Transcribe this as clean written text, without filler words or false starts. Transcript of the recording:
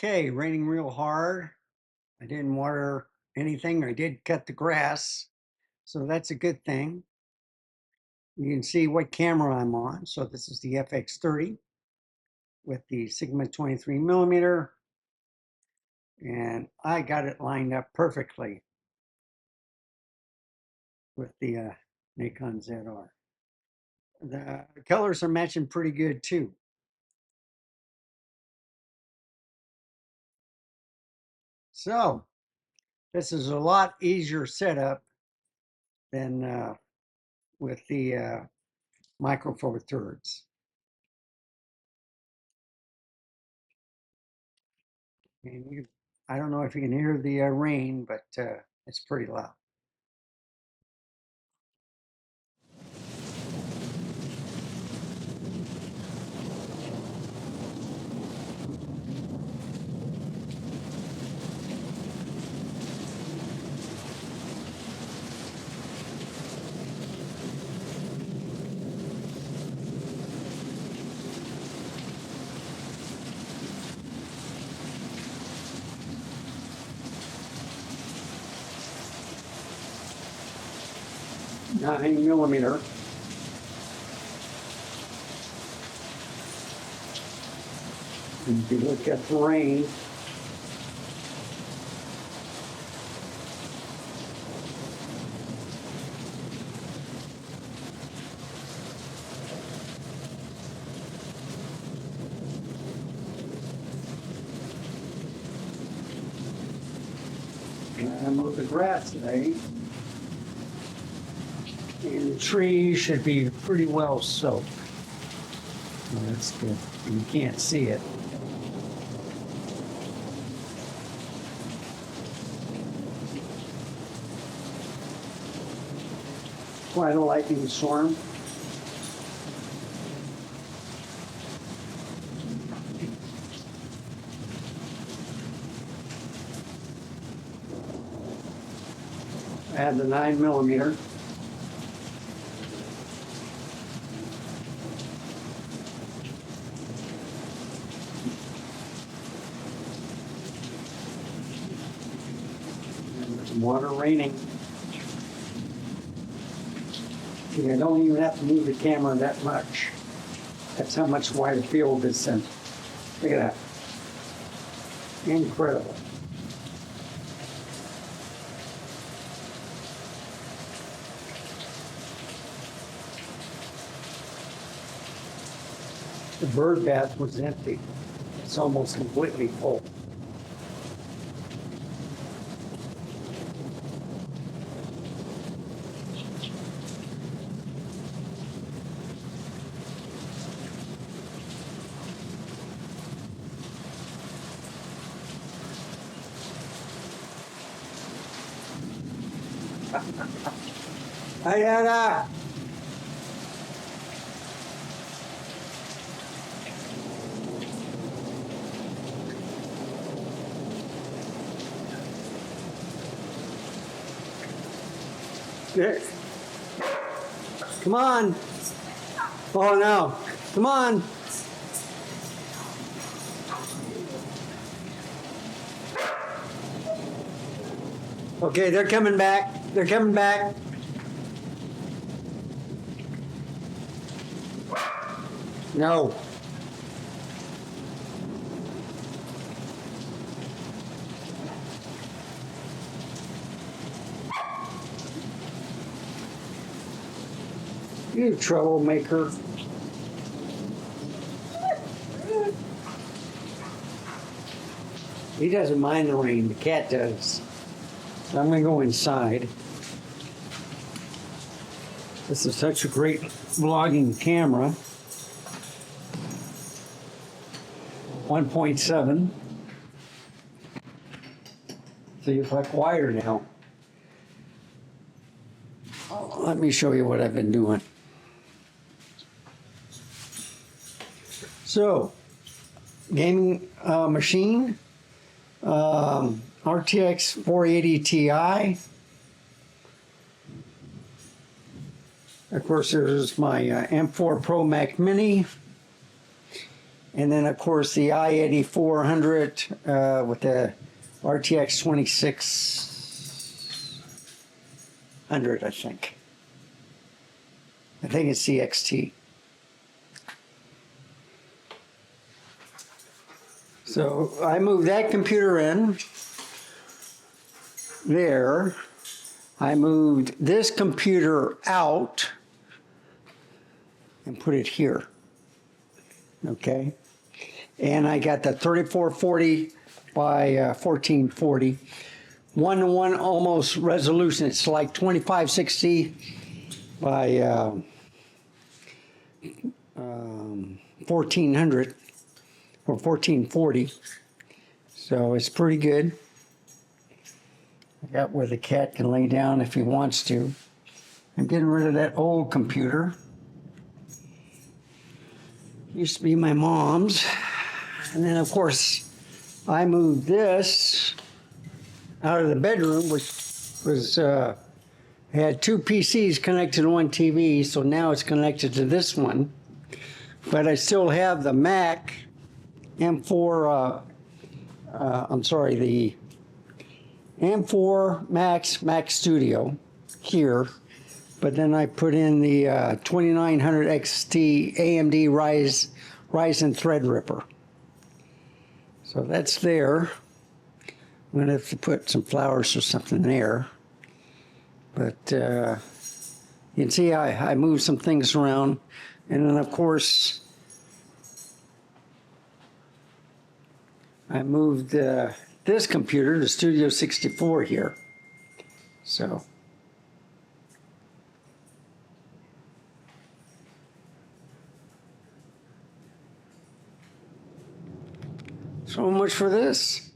Okay, raining real hard. I didn't water anything. I did cut the grass, so that's a good thing. You can see what camera I'm on. So this is the FX30 with the Sigma 23mm, and I got it lined up perfectly with the Nikon ZR. The colors are matching pretty good too. So this is a lot easier setup than with the Micro Four Thirds. And I don't know if you can hear the rain, but it's pretty loud. Nine millimeter. And if you look at the rain, I mowed the grass today, and the tree should be pretty well soaked. Well, that's good. You can't see it. Quite a lightning storm. Add the 9mm. And there's water raining. I don't even have to move the camera that much. That's how much wide field it's in. Look at that. Incredible. The bird bath was empty. It's almost completely full. Hi, Anna. Nick. Come on. Oh no. Come on. Okay, they're coming back. They're coming back. No. You troublemaker. He doesn't mind the rain. The cat does. So I'm going to go inside. This is such a great vlogging camera. 1.7. So you collect wire now. Let me show you what I've been doing. So, gaming machine, RTX 480 Ti. Of course, there's my M4 Pro Mac Mini. And then, of course, the i8400 with the RTX 2600, I think. I think it's the XT. So I moved that computer in there. I moved this computer out and put it here. Okay. And I got the 3440 by 1440. 1-to-1 almost resolution. It's like 2560 by 1400 or 1440. So it's pretty good. I got where the cat can lay down if he wants to. I'm getting rid of that old computer. Used to be my mom's. And then, of course, I moved this out of the bedroom, which was had two PCs connected to one TV, so now it's connected to this one. But I still have the Mac M4, the M4 Mac Studio here, but then I put in the 2900 XT AMD Ryzen Threadripper. So that's there. I'm gonna have to put some flowers or something there. But you can see I moved some things around. And then, of course, I moved this computer to Studio 64 here. So much for this.